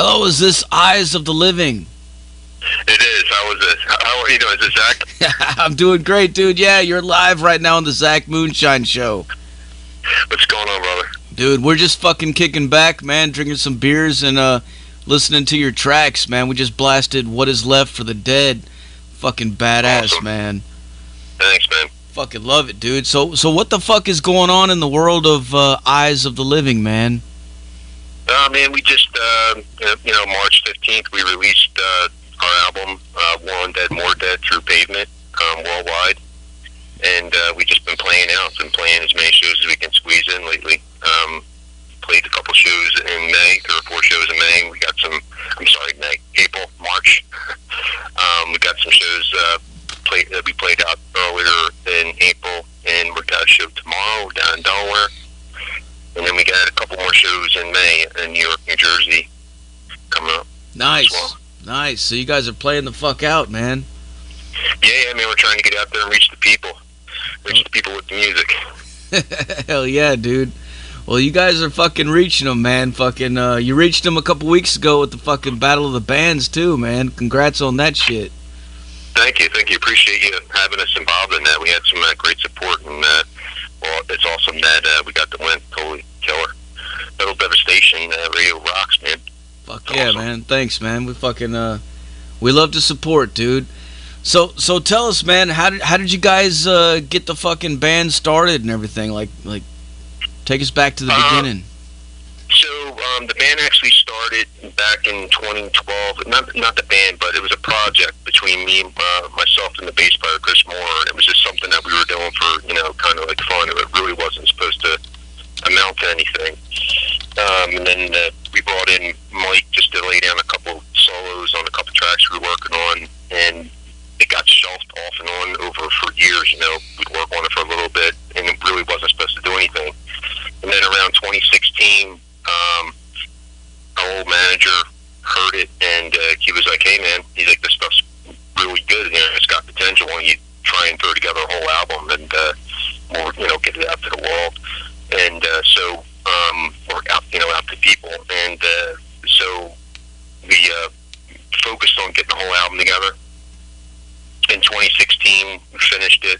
Hello, is this Eyes of the Living? It is. How was this? How are you doing? Is it Zach? I'm doing great, dude. Yeah, you're live right now on the Zach Moonshine Show. What's going on, brother? Dude, we're just fucking kicking back, man, drinking some beers and listening to your tracks, man. We just blasted What Is Left for the Dead. Fucking badass, awesome. Man. Thanks, man. Fucking love it, dude. So what the fuck is going on in the world of Eyes of the Living, man? Man, we just, March 15th, we released our album, One Dead, More Dead, through Pavement, worldwide. And we just been playing as many shows as we can squeeze in lately. Played a couple shows in May, 3 or 4 shows in May. We got some, April, March. We got some shows that we played out earlier in April, and we got a show tomorrow down in Delaware. And then we got a couple more shows in May in New York, New Jersey coming up. Nice. Well. Nice. So you guys are playing the fuck out, man. Yeah, man, we're trying to get out there and reach the people. Reach the people with the music. Hell yeah, dude. Well, you guys are fucking reaching them, man. Fucking, you reached them a couple weeks ago with the fucking Battle of the Bands, too, man. Congrats on that shit. Thank you. Appreciate you having us involved in that. We had some great support, and it's awesome that we got the win. Totally killer. Total devastation. Radio rocks, man. Fuck yeah, awesome. Man. Thanks, man. We fucking we love to support, dude. So tell us, man. How did you guys get the fucking band started and everything? Like take us back to the beginning. So the band actually started back in 2012. Not the band, but it was a project between me and myself and the bass player Chris Moore. And it was just something that we were doing for kind of like fun. It really wasn't supposed to amount to anything. And then we brought in Mike just to lay down a couple solos on a couple tracks we were working on, and it got shelved off and on over for years. We'd work on it for a little bit, and it really wasn't supposed to do anything. And then around 2016, our old manager heard it, and he was like, "Hey, man," he's like, "this stuff's really good. It's got potential. When you try and throw together a whole album and more, get it out to the world." And so we're out to people, and so we focused on getting the whole album together. In 2016, we finished it.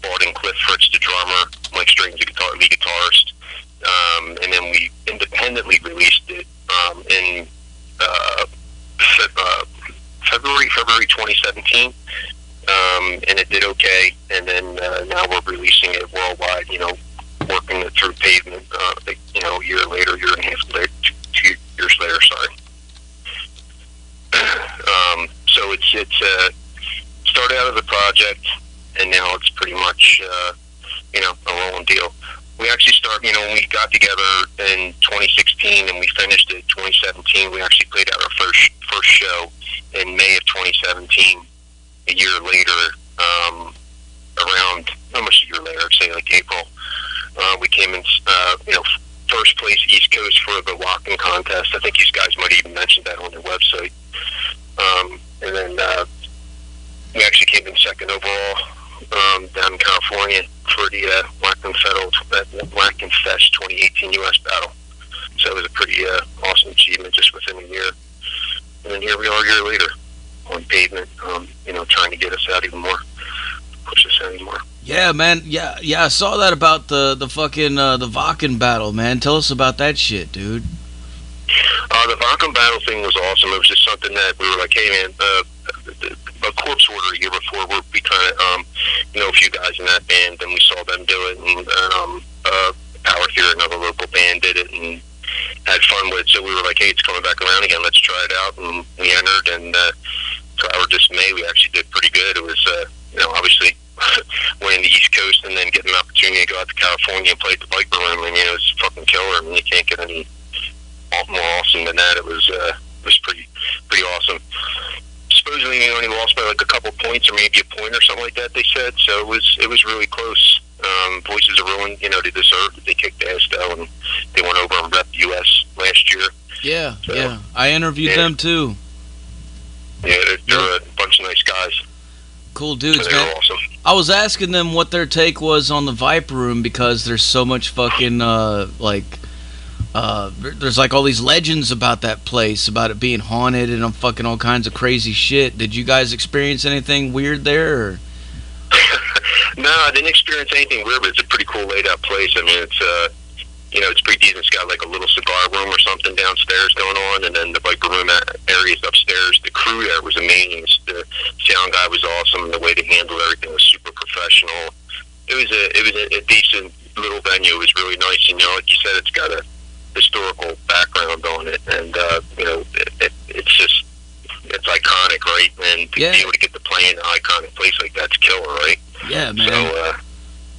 Brought in Cliff Fritz, the drummer, Mike Strings, the lead guitarist, and then we independently released it in February 2017, and it did okay. And then now we're releasing it worldwide. Working it through Pavement. A year and a half later, 2 years later. Sorry. So it's started out as a project, and now it's pretty much a rolling deal. We actually started, when we got together in 2016 and we finished it 2017. We actually played out our first show in May of 2017. A year later, around almost a year later, I'd say like April, we came in, first place East Coast for the Wacken contest. I think these guys might even mention that on their website. And then we actually came in second overall down in California for the Wacken Fest 2018 U.S. battle. So it was a pretty awesome achievement just within a year. And then here we are a year later on Pavement, trying to get us out even more, push us out even more. Yeah, man. Yeah. I saw that about the fucking the Wacken battle, man. Tell us about that shit, dude. The Wacken battle thing was awesome. It was just something that we were like, hey, man, a Corpse Order a year before, we kind of, a few guys in that band, and we saw them do it, and Power Theory, another local band, did it, and had fun with it. So we were like, hey, it's coming back around again. Let's try it out. And we entered, and to our dismay, we actually did pretty good. It was, obviously, winning the East Coast and then getting an opportunity to go out to California and play at the Viper Room, and it was fucking killer. I mean, you can't get any more awesome than that. It was pretty awesome. Supposedly we only lost by like a couple points or maybe a point or something like that, they said. So it was really close. Voices of Ruin, they deserved it. They kicked ass though, and they went over and repped the U.S. last year. Yeah, so, yeah. I interviewed them too. Yeah, they're a bunch of nice guys. Cool dudes, man. Awesome. I was asking them what their take was on the Viper Room because there's so much fucking there's like all these legends about that place, about it being haunted and fucking all kinds of crazy shit. Did you guys experience anything weird there? Or? No, I didn't experience anything weird, but it's a pretty cool laid out place. I mean, it's pretty decent. It's got like a little cigar room or something downstairs going on, and then the Viper room area is upstairs. The crew there was amazing. The sound guy was awesome. The way they handled everything was super professional. It was a decent little venue. It was really nice. Like you said, it's got a historical background on it, and it's iconic, right? And to be able to get to play in an iconic place like that's killer, right? Yeah, man. So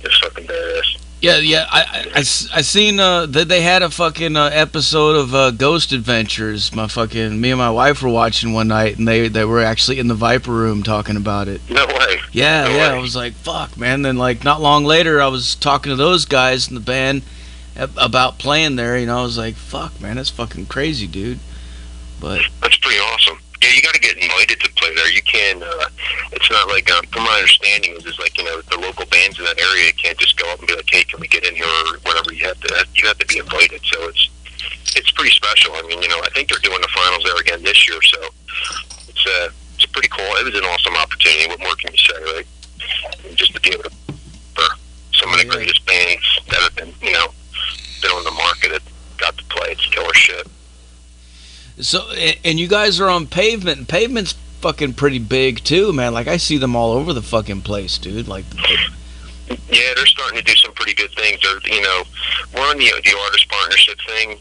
it's fucking badass. Yeah. I seen that they had a fucking episode of Ghost Adventures. Me and my wife were watching one night, and they were actually in the Viper room talking about it. No way. Yeah. I was like, fuck, man. Then like not long later, I was talking to those guys in the band about playing there. I was like, fuck, man, that's fucking crazy, dude. But that's pretty awesome. Yeah, you got to get invited to play there. You can. It's not like, from my understanding, is like the local bands in that area can't just go up and be like, hey, can we get in here or whatever. You have to be invited. So it's pretty special. I mean, I think they're doing the finals there again this year. So it's pretty cool. It was an awesome opportunity. What more can you say, right? Just to be able to for some of the greatest bands that have been been on the market that got to play. It's killer shit. So, and you guys are on Pavement, and Pavement's fucking pretty big too, man. Like, I see them all over the fucking place, dude. Like, yeah, they're starting to do some pretty good things. They're, we're on the artist partnership thing,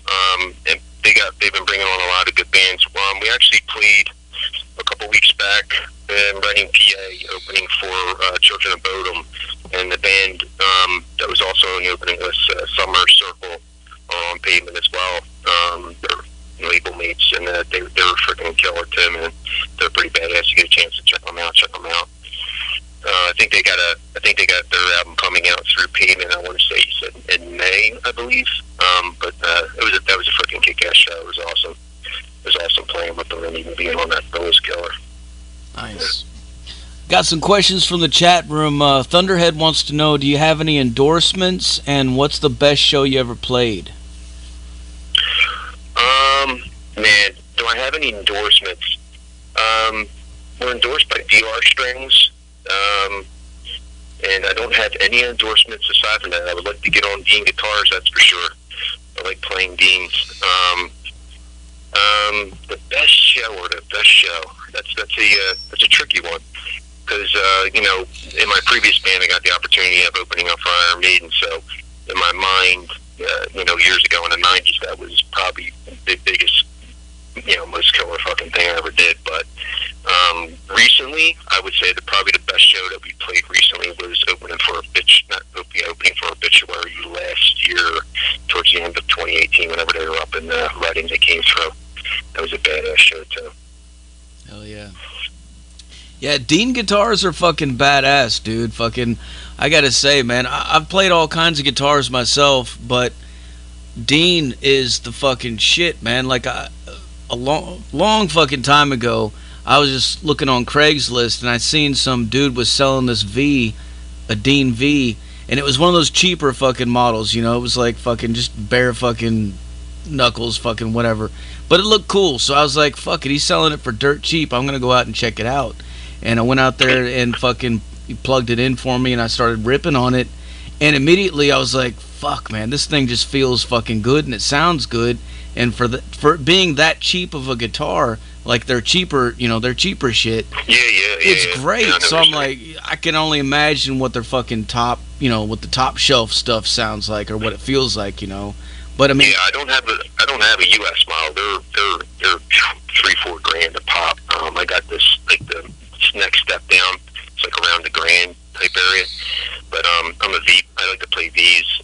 and they've been bringing on a lot of good bands. We actually played a couple weeks back in Reading, PA, opening for Children of Bodom, and the band that was also on the opening was Summer Circle on Pavement as well. They're label mates, and they were freaking killer too, man. They're pretty badass. You get a chance to check them out. I think they got their album coming out through Pavement. I want to say you said in May, I believe. But that was a freaking kick-ass show. It was awesome. It was awesome playing with them and even being on that bill was killer. Nice. Got some questions from the chat room. Thunderhead wants to know, do you have any endorsements, and what's the best show you ever played? Man, do I have any endorsements? We're endorsed by DR Strings, and I don't have any endorsements aside from that. I would like to get on Dean Guitars, that's for sure. I like playing Deans. The best show, that's a tricky one, because in my previous band I got the opportunity of opening up for Iron Maiden, so in my mind, years ago in the 90s, that was probably the biggest, most killer fucking thing I ever did. But recently, I would say that probably the best show that we played recently was opening for Obituary last year, towards the end of 2018, whenever they were up in Reading, they came through. That was a badass show too. Hell yeah. Yeah, Dean guitars are fucking badass, dude. Fucking, I gotta say, man, I've played all kinds of guitars myself, but Dean is the fucking shit, man. Like, a long fucking time ago, I was just looking on Craigslist, and I seen some dude was selling this a Dean V, and it was one of those cheaper fucking models, It was like fucking just bare fucking knuckles, fucking whatever. But it looked cool, so I was like, fuck it, he's selling it for dirt cheap. I'm gonna go out and check it out. And I went out there and fucking plugged it in for me, and I started ripping on it. And immediately I was like, fuck, man, this thing just feels fucking good, and it sounds good. And for it being that cheap of a guitar, like their cheaper shit. It's great. So I'm like, I can only imagine what their fucking top, what the top shelf stuff sounds like, or what it feels like, But I mean, I don't have a US model. They're $3-4 a pop. I got this like the next step down. It's like around the grand type area. But I'm a V. I like to play V's.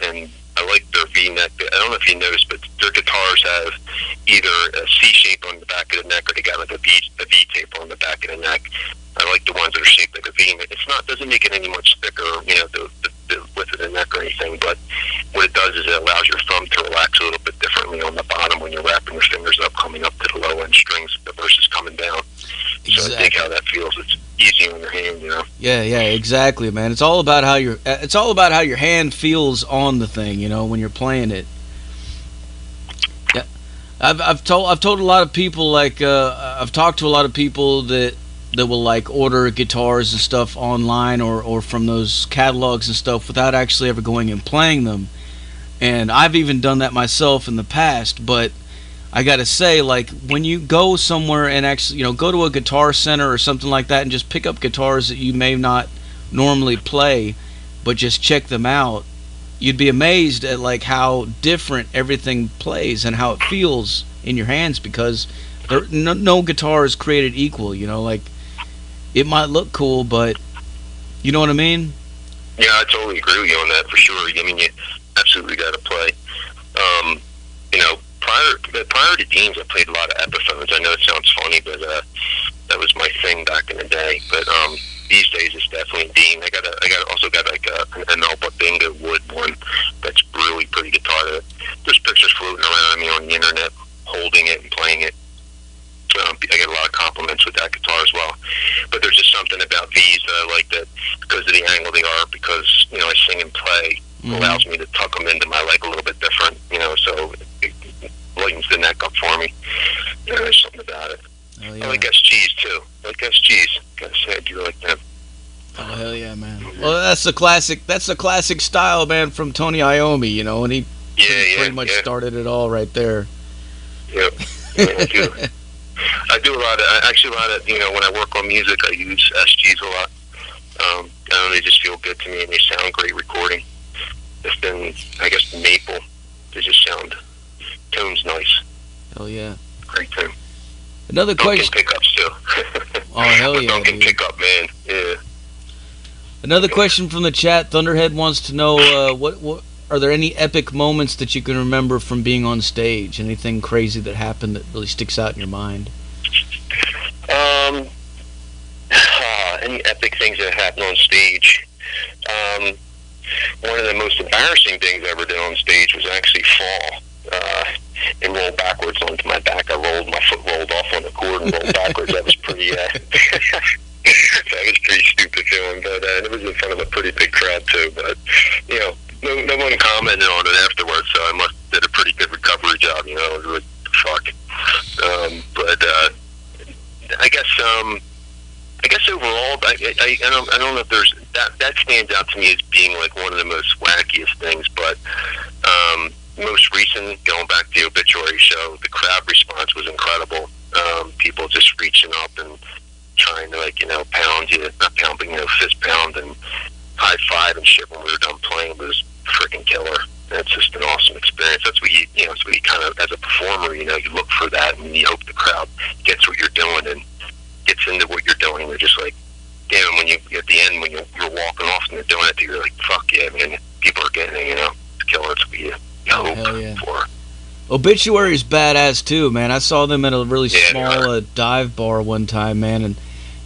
And I like their V neck. I don't know if you noticed, but their guitars have either a C shape on the back of the neck, or they got like a V tape on the back of the neck. I like the ones that are shaped like a V. Doesn't make it any much thicker, the width of the neck or anything, but what it does is it allows your thumb to relax a little bit differently on the bottom when you're wrapping your fingers up, coming up to the low end strings versus coming down. Exactly. So I think how that feels. It's easy on your hand, Yeah, exactly, man. It's all about how your hand feels on the thing, when you're playing it. I've told a lot of people, like, I've talked to a lot of people that will, like, order guitars and stuff online or from those catalogs and stuff without actually ever going and playing them. And I've even done that myself in the past, but I gotta say, like, when you go somewhere and actually, go to a guitar center or something like that and just pick up guitars that you may not normally play, but just check them out, you'd be amazed at, like, how different everything plays and how it feels in your hands, because no guitar is created equal, like, it might look cool, but you know what I mean? Yeah, I totally agree with you on that, for sure. I mean, you absolutely got to play. Prior to Dean's, I played a lot of Epiphones. I know it sounds funny, but that was my thing back in the day. But these days, it's definitely Dean. I also got like an Elba Bingo wood one that's really pretty guitar. There's pictures floating around of me on the internet holding it and playing it. I get a lot of compliments with that guitar as well. But there's just something about these that I like, that because of the angle they are, because I sing and play, allows me to tuck them into my leg a little bit different, so it lightens the neck up for me. There's something about it. Oh, yeah. I like SGs too. I like SGs. Gotta say, I do like them. Oh, hell yeah, man. Well, that's the classic style, man, from Tony Iommi, and he pretty much started it all right there. Yep. Yeah, I do a lot of, when I work on music, I use SGs a lot. They just feel good to me, and they sound great recording. Just in, I guess, maple, they just sound, tune's nice. Hell yeah. Great tune. Another question. Duncan pickups too. Oh, hell yeah, Duncan dude. pickup, man. Yeah. Another question from the chat. Thunderhead wants to know, what are there any epic moments that you can remember from being on stage? Anything crazy that happened that really sticks out in your mind? Any epic things that happened on stage? One of the most embarrassing things I ever did on stage was actually fall and roll backwards onto my back. My foot rolled off on the cord and rolled backwards. That was pretty that was pretty stupid feeling, but it was in front of a pretty big crowd too. But no one commented on it afterwards, so I must have did a pretty good recovery job. It was really fuck. But I guess overall, I don't know if there's that stands out to me as being like one of the most wackiest things. But most recent, going back to the Obituary show, the crowd response was incredible. People just reaching up and trying to pound you, not pound, but fist pound and high five and shit when we were done playing. Was freaking killer. That's just an awesome experience. That's what that's what you kind of, as a performer, you look for that, and you hope the crowd gets what you're doing and gets into what you're doing. They're just like, damn, when you, at the end, when you're walking off and they're doing it, you're like, fuck yeah, man, people are getting it, it's killer. It's what you hope for. Obituary's badass too, man. I saw them at a really small dive bar one time, man, and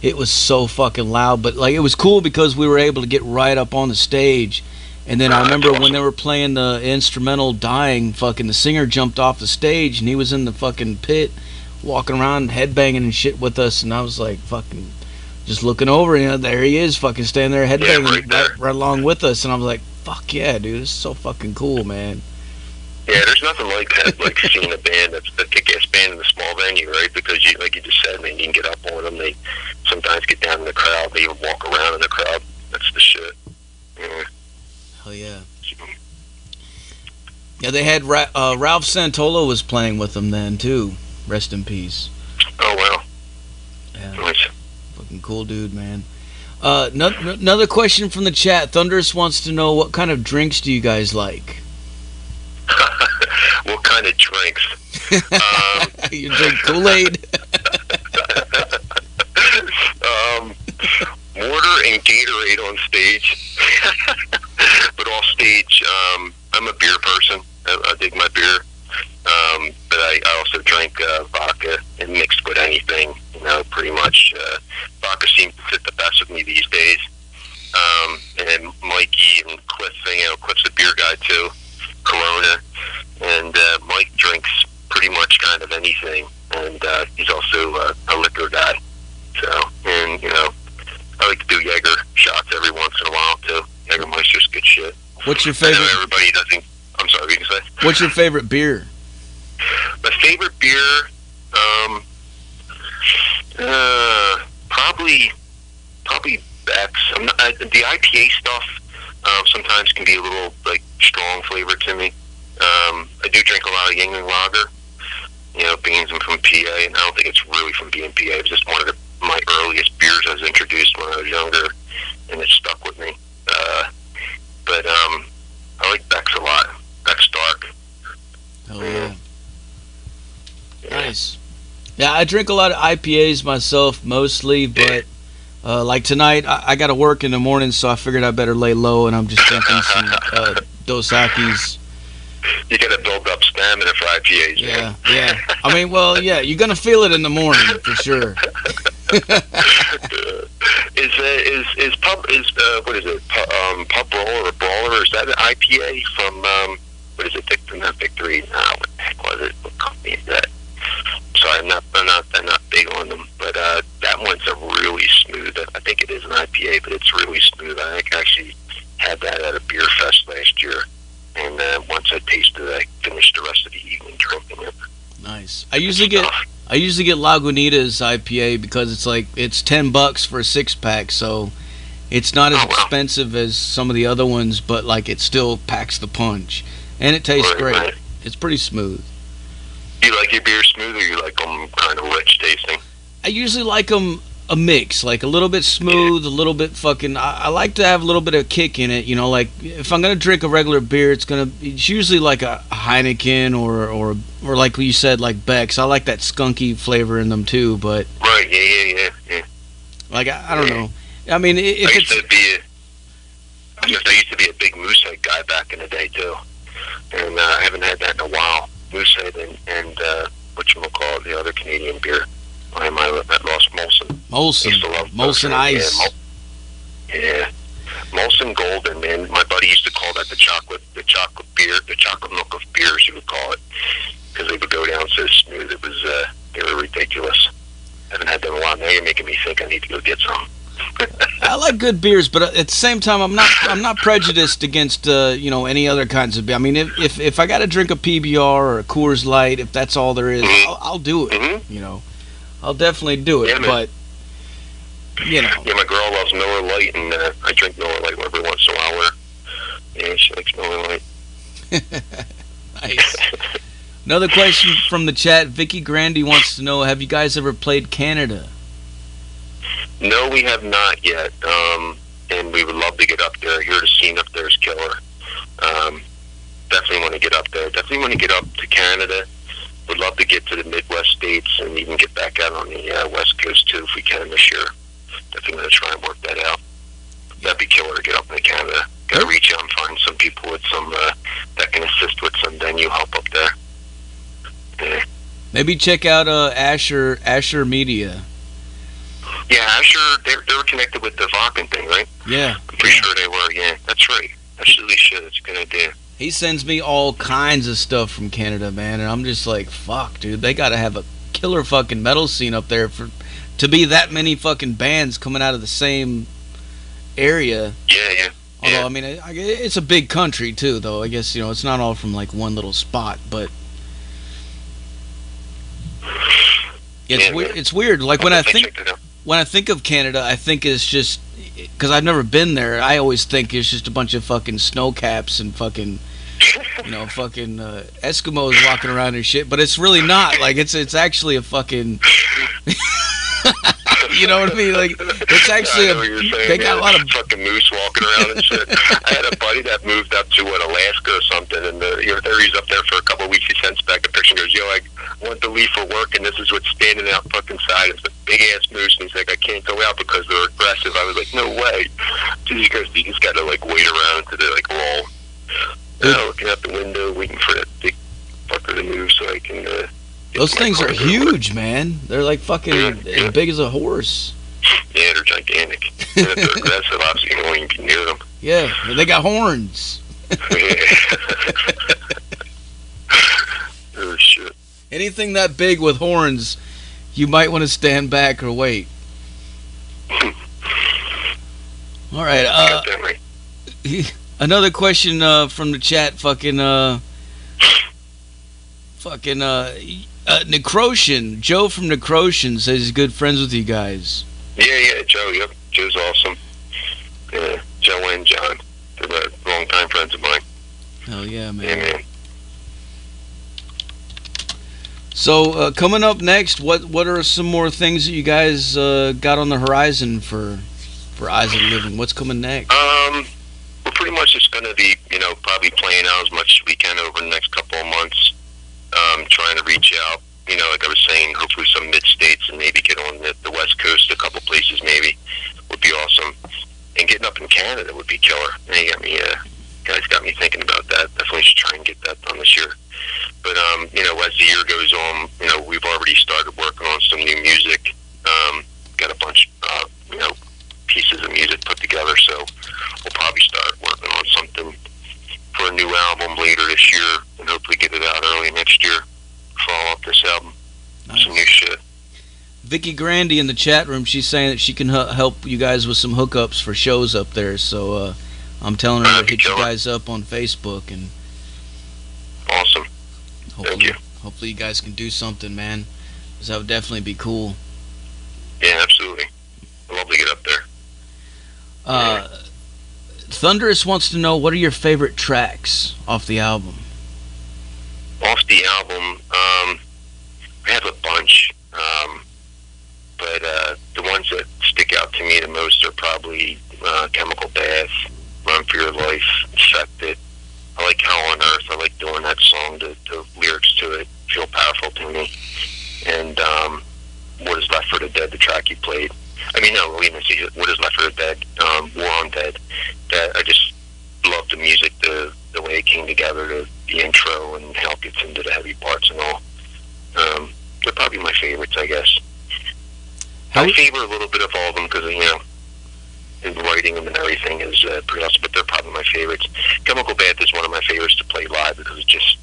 it was so fucking loud, but like it was cool because we were able to get right up on the stage. And then I remember when they were playing the instrumental Dying, fucking the singer jumped off the stage and he was in the fucking pit walking around headbanging and shit with us, and I was like fucking just looking over, there he is fucking standing there headbanging right along with us, and I was like, fuck yeah, dude, this is so fucking cool, man. Yeah, there's nothing like that, like seeing a band that's a kick-ass band in a small venue, right? Because you, like you just said, man, you can get up on them. They sometimes get down in the crowd. They even walk around in the crowd. That's the shit. Yeah. Hell yeah. Yeah, they had Ralph Santola was playing with them then too. Rest in peace. Oh wow. Yeah. Nice. Fucking cool dude, man. Another question from the chat. Thunderous wants to know, what kind of drinks do you guys like? What kind of drinks? You drink Kool-Aid? Water and Gatorade on stage. But off stage, I'm a beer person. I dig my beer. But I also drink vodka and mixed with anything. Pretty much vodka seems to fit the best with me these days. And Mikey and Cliff, Cliff's a beer guy too. Corona. And Mike drinks pretty much kind of anything. And he's also a liquor guy. So, and I like to do Jaeger shots every once in a while too. Jägermeister's good shit. What's your favorite? I know everybody doesn't. I'm sorry, what you say? What's your favorite beer? My favorite favorite beer, probably Beck's. The IPA stuff sometimes can be a little like strong flavor to me. I do drink a lot of Yingling Lager. You know, being from PA, and I don't think it's really from being PA. It was just one of my earliest beers I was introduced when I was younger, and it stuck with me. But I like Beck's a lot. Beck's Dark. Oh yeah. Nice. Yeah, I drink a lot of IPAs myself, mostly, but like tonight, I got to work in the morning, so I figured I better lay low, and I'm just drinking some Dos Equis. You got to build up stamina for IPAs. Yeah, yeah. I mean, well, yeah, you're gonna feel it in the morning for sure. What is it? Pub Roller or Brawler? Is that an IPA from what is it? Not Victory. No, what the heck was it? What company is that? Sorry, I'm not big on them, but that one's a really smooth. I think it is an IPA, but it's really smooth. I think I actually had that at a beer fest last year. And once I tasted it, I finished the rest of the evening drinking it. Nice. I usually get Lagunitas IPA because it's $10 for a 6-pack, so it's not as expensive as some of the other ones, but like it still packs the punch, and it tastes great. Right. It's pretty smooth. Do you like your beer smooth, or you like them kind of rich tasting? I usually like them a mix, like a little bit smooth, a little bit fucking. I like to have a little bit of kick in it, you know. Like if I'm gonna drink a regular beer, it's usually like a Heineken or like you said, like Beck's. I like that skunky flavor in them too, but right, yeah. Like I don't know. I mean, I used to be a big Moosehead guy back in the day too, and I haven't had that in a while. Moosehead and whatchamacallit, the other Canadian beer. I lost Molson. Molson Ice. Yeah. Molson Golden, man. My buddy used to call that the chocolate beer, the chocolate milk of beers, he would call it, because they would go down so smooth. It was, they were ridiculous. I haven't had them in a while. Now you're making me think I need to go get some. I like good beers, but at the same time, I'm not prejudiced against any other kinds of beer. I mean, if I got to drink a PBR or a Coors Light, if that's all there is, I'll do it. Mm-hmm. You know. I'll definitely do it, yeah, but you know. Yeah, my girl loves Miller Lite, and I drink Miller Lite every once in a while. Yeah, she likes Miller Lite. Nice. Another question from the chat. Vicky Grandy wants to know: have you guys ever played Canada? No, we have not yet, and we would love to get up there. I hear the scene up there is killer. Definitely want to get up there. Definitely want to get up to Canada. Would love to get to the Midwest states and even get back out on the West Coast too if we can this year. Definitely going to try and work that out. That'd be killer to get up into Canada. Got to reach out and find some people with some that can assist with some venue help up there. Yeah. Maybe check out Asher Media. Yeah, Asher, they were connected with the Wacken thing, right? Yeah. I'm pretty sure they were. Yeah, that's right. Actually, shit, it's a good idea. He sends me all kinds of stuff from Canada, man, and I'm just like, fuck, dude. They gotta have a killer fucking metal scene up there to be that many fucking bands coming out of the same area. Yeah. Although, I mean, it's a big country too, though. I guess it's not all from like one little spot, but it's weird. Like when I think of Canada, I think it's just because I've never been there. I always think it's just a bunch of fucking snow caps and fucking Eskimos walking around and shit, but it's really not. Like it's actually a fucking you know what I mean? Like it's actually they got a lot of fucking moose walking around and shit. I had a buddy that moved up to Alaska or something, and he's up there for a couple of weeks. He sends back a picture and goes, "Yo, I want to leave for work, and this is what's standing out fucking side. It's a big ass moose." And he's like, "I can't go out because they're aggressive." I was like, "No way." He goes, "You just got to like wait around to like roll." Looking out the window, waiting for that big fucker to move so I can. Those things are huge, man. They're like fucking as big as a horse. Yeah, they're gigantic. And if they're aggressive, obviously you don't even be near them. Yeah, they got horns. Oh, shit. Anything that big with horns, you might want to stand back or wait. All right. Another question from the chat. Necrosian, Joe from Necrosian says he's good friends with you guys. Yeah, Joe. Yep, Joe's awesome. Yeah, Joe and John, they're long-time friends of mine. Hell yeah, man. Yeah, man. So coming up next, what are some more things that you guys got on the horizon for Eyes of the Living? What's coming next? We're pretty much just going to be, probably playing out as much as we can over the next couple of months. Trying to reach out, like I was saying, hopefully some mid-states and maybe get on the West Coast, a couple places maybe would be awesome. And getting up in Canada would be killer. And you guys got me thinking about that. Definitely should try and get that done this year. But, as the year goes on, we've already started working on some new music. Got a bunch, pieces of music put together, so we'll probably start working on something for a new album later this year and hopefully get it out early next year. Follow up this album. Nice. Some new shit. Vicky Grandy in the chat room, she's saying that she can help you guys with some hookups for shows up there, so I'm telling her to hit you guys up on Facebook. And awesome. Thank you. Hopefully you guys can do something, man, because that would definitely be cool. Yeah, absolutely. I'd love to get up there. Thunderous wants to know, what are your favorite tracks off the album? Off the album, I have a bunch, but the ones that stick out to me the most are probably Chemical Bath, Run for Your Life, Infected. I like How on Earth. I like doing that song. The lyrics to it feel powerful to me. And What Is Left for the Dead, the track you played. What Is Left for the Dead, War on Dead. That I just love the music, the way it came together, the intro, and how it gets into the heavy parts and all. They're probably my favorites, I guess. I favor a little bit of all of them because, the writing them and everything is pretty awesome, but they're probably my favorites. Chemical Bath is one of my favorites to play live because it just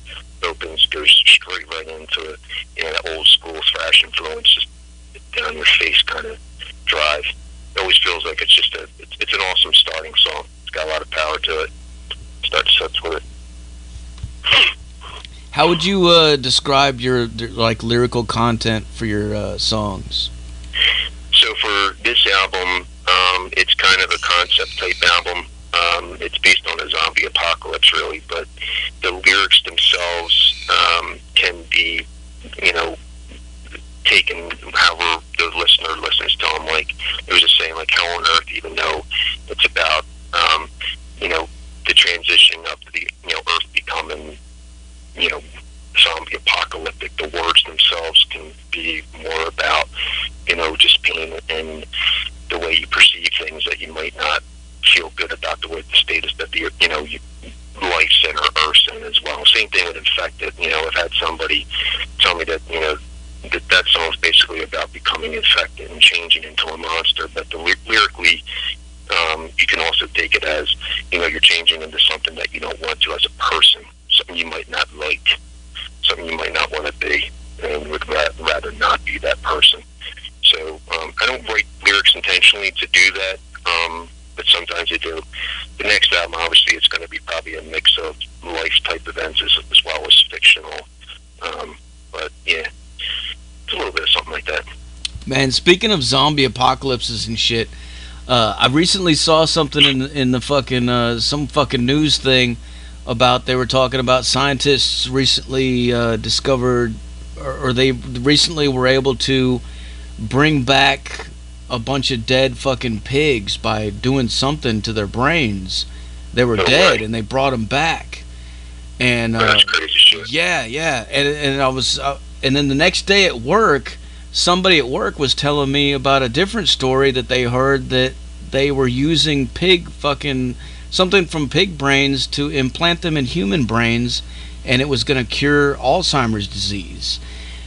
goes straight right into that old school thrash influence, just down your face kind of drive. It always feels like it's just it's an awesome starting song. It's got a lot of power to it. Start to set with it. How would you describe your lyrical content for your songs? So for this album, it's kind of a concept type album. It's based on a zombie apocalypse, really, but the lyrics themselves can be, taken however the listener listens to them. Like it was just saying, like Hell on Earth, even though it's about the transition up to the Earth becoming zombie apocalyptic. The words themselves can be more about just pain and the way you perceive things that you might not feel good about, the way the status that life's in or Earth's in as well. Same thing with Infected. I've had somebody tell me that that song's basically about becoming infected and changing into a monster, but lyrically you can also take it as you're changing into something that you don't want to as a person, something you might not like, something you might not want to be, and would rather not be that person. So I don't write lyrics intentionally to do that, but sometimes I do. The next album, obviously, it's going to be probably a mix of life-type events as well as fictional. But yeah, it's a little bit of something like that. Man, speaking of zombie apocalypses and shit, I recently saw something in the fucking some fucking news thing about, they were talking about scientists recently discovered, or they recently were able to bring back a bunch of dead fucking pigs by doing something to their brains. They were dead, and they brought them back. And that's crazy shit. Yeah, and I was, and then the next day at work, somebody at work was telling me about a different story that they heard, that they were using something from pig brains to implant them in human brains, and it was going to cure Alzheimer's disease.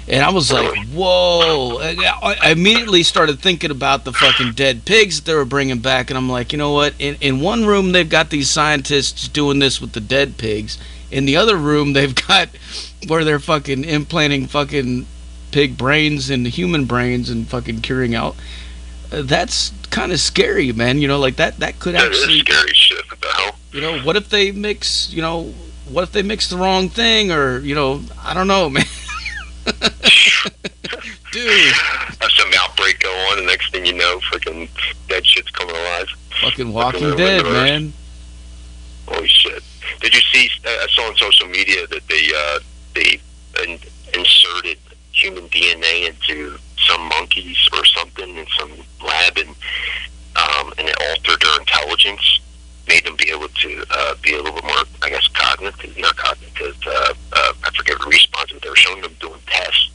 And I was like, whoa. I immediately started thinking about the fucking dead pigs that they were bringing back, and I'm like, you know what? In one room, they've got these scientists doing this with the dead pigs. In the other room, they've got where they're fucking implanting fucking pig brains into human brains and fucking curing out. That's kind of scary, man. Like that could actually... That is scary shit. What the hell? What if they mix, what if they mix the wrong thing, or, I don't know, man. dude. Have some outbreak go on, and next thing you know, freaking dead shit's coming alive. Fucking Walking Dead, man. Holy shit! Did you see? I saw on social media that they inserted human DNA into some monkeys or something in some lab, and it altered their intelligence, made them be able to be a little bit more, I guess, not cognitive. I forget what response, but they were showing them doing tests,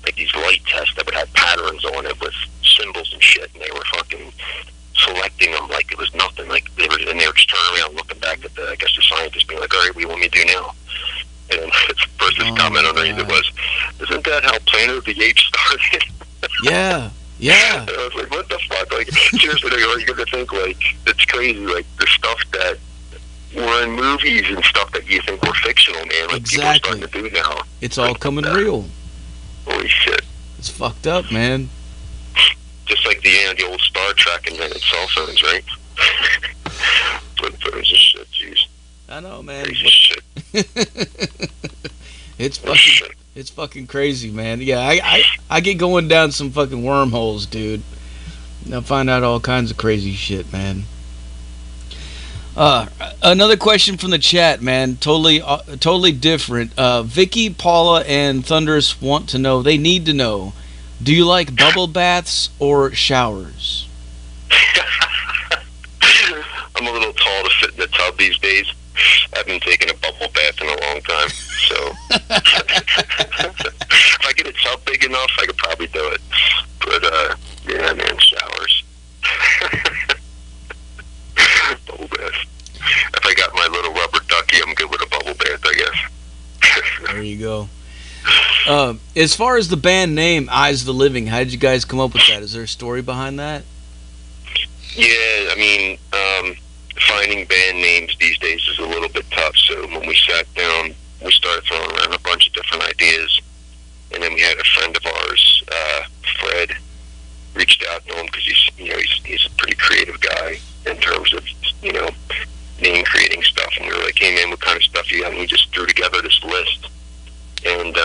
like these light tests that would have patterns on it with symbols and shit, and they were fucking selecting them like it was nothing. Like they were just turning around, looking back at the scientists, being like, "All right, what do you want me to do now?" And then the person's comment underneath it was, "Isn't that how Planet of the Apes started?" Yeah. And I was like, what the fuck? Like, seriously, you got to think, like, it's crazy, like, the stuff that were in movies and stuff that you think were fictional, man. Like, exactly. People are starting to do now. It's all coming real. Holy shit. It's fucked up, man. Just like the old Star Trek invented cell phones, right? Flip phones and shit, jeez. I know, man. Crazy shit. It's fucking crazy, man. Yeah, I get going down some fucking wormholes, dude. I find out all kinds of crazy shit, man. Another question from the chat, man. Totally different. Vicky, Paula, and Thunderous want to know. They need to know. Do you like bubble baths or showers? I'm a little tall to fit in the tub these days. I haven't taken a bubble bath in a long time, so if I get a tub big enough, I could probably do it. But yeah, man, showers. Bubble bath. If I got my little rubber ducky, I'm good with a bubble bath, I guess. There you go. As far as the band name, Eyes of the Living, how did you guys come up with that? Is there a story behind that? Yeah, I mean, finding band names these days is a little bit tough. So when we sat down, we started throwing around a bunch of different ideas, and then we had a friend of ours, Fred, reached out to him because he's a pretty creative guy in terms of name creating stuff. And we were like, "Hey man, what kind of stuff you got?" And he just threw together this list, and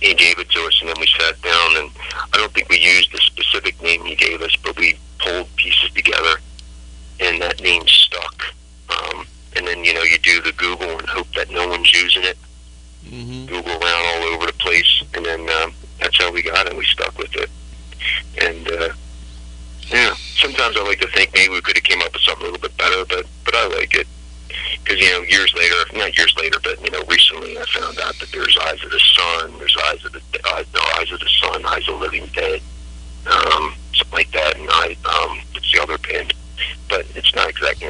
he gave it to us. And then we sat down, and I don't think we used the specific name he gave us, but we pulled pieces together, and that name stuck. And then, you do the Google and hope that no one's using it. Mm-hmm. Google around all over the place, and then that's how we got it. We stuck with it. And, yeah, sometimes I like to think maybe we could have came up with something a little bit better, but I like it. Because, years later, not years later, but, recently I found out that there's Eyes of the Sun, there's Eyes of the Sun, Eyes of the Living Dead, something like that, and it's the other band. But it's not exactly,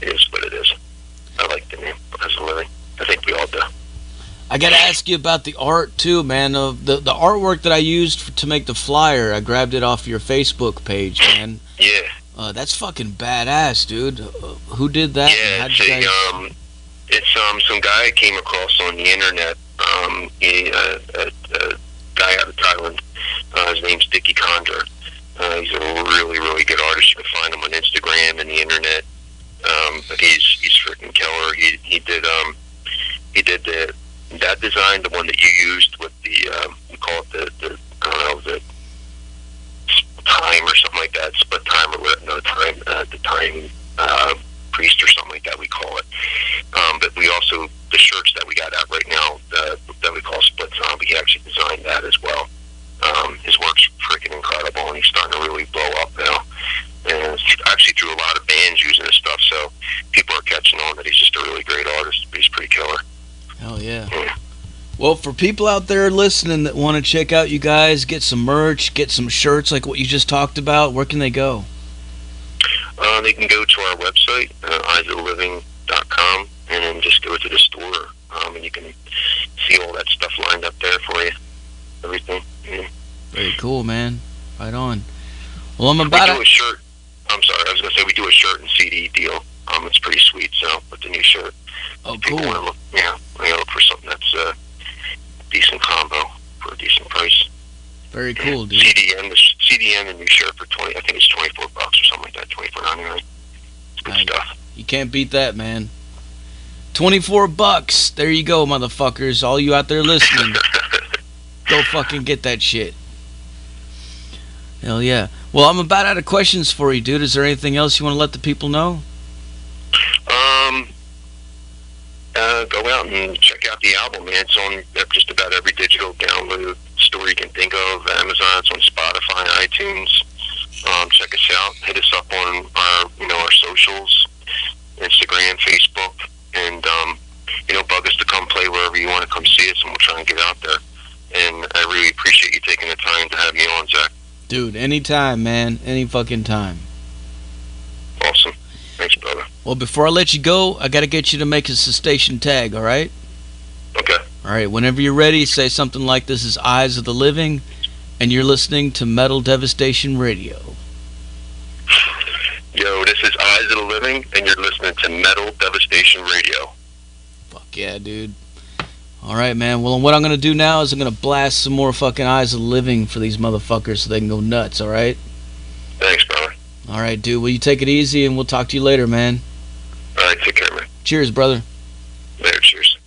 it is what it is. I like the name, Eyes of the Living. I think we all do. I gotta ask you about the art too, man. The artwork that I used to make the flyer, I grabbed it off your Facebook page, man. Yeah. That's fucking badass, dude. Who did that? Yeah, it's some guy I came across on the internet. A guy out of Thailand. His name's Dickie Condra. He's a really, really good artist. You can find him on Instagram and the internet. But he's freaking killer. He did that design, the one that you used with the we call it the I don't know, the time or something like that, split time or whatever, no time, the time priest or something like that we call it. But we also, the shirts that we got out right now that we call Split Zombie, he actually designed that as well. His work's freaking incredible, and he's starting to really blow up now. And it's actually through a lot of bands using his stuff, so people are catching on that he's just a really great artist. He's pretty killer. Hell yeah. Well, for people out there listening that want to check out you guys, get some merch, get some shirts like what you just talked about, where can they go? They can go to our website, eyesofliving.com, and then just go to the store, and you can see all that stuff lined up there for you. Everything. Yeah. Very cool, man. Right on. Well, I'm about to do a shirt. I'm sorry, I was going to say we do a shirt and CD deal. It's pretty sweet, so with the new shirt. Oh, cool. Yeah, I look for something that's a decent combo for a decent price. Very cool, dude. CDM and new shirt for I think it's $24 or something like that, $24.99. It's good stuff. You can't beat that, man. $24. There you go, motherfuckers. All you out there listening. Go fucking get that shit. Hell yeah. Well, I'm about out of questions for you, dude. Is there anything else you want to let the people know? Go out and check out the album, man. It's on just about every digital download store you can think of. Amazon, it's on Spotify, iTunes. Check us out. Hit us up on our socials, Instagram, Facebook, and bug us to come play wherever you want to come see us, and we'll try and get out there. And I really appreciate you taking the time to have me on, Zach. Dude, anytime, man. Any fucking time. Awesome. Thanks, brother. Well, before I let you go, I got to get you to make us a station tag, all right? Okay. All right, whenever you're ready, say something like, "This is Eyes of the Living, and you're listening to Metal Devastation Radio." Yo, this is Eyes of the Living, and you're listening to Metal Devastation Radio. Fuck yeah, dude. All right, man. Well, what I'm going to do now is I'm going to blast some more fucking Eyes of the Living for these motherfuckers so they can go nuts, all right? Thanks, brother. All right, dude. Well, you take it easy, and we'll talk to you later, man. All right, take care, man. Cheers, brother. Later, cheers.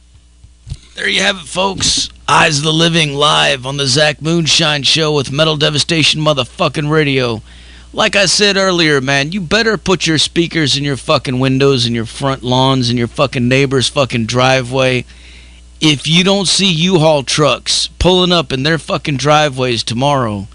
There you have it, folks. Eyes of the Living live on the Zach Moonshine Show with Metal Devastation motherfucking Radio. Like I said earlier, man, you better put your speakers in your fucking windows and your front lawns and your fucking neighbor's fucking driveway. If you don't see U-Haul trucks pulling up in their fucking driveways tomorrow,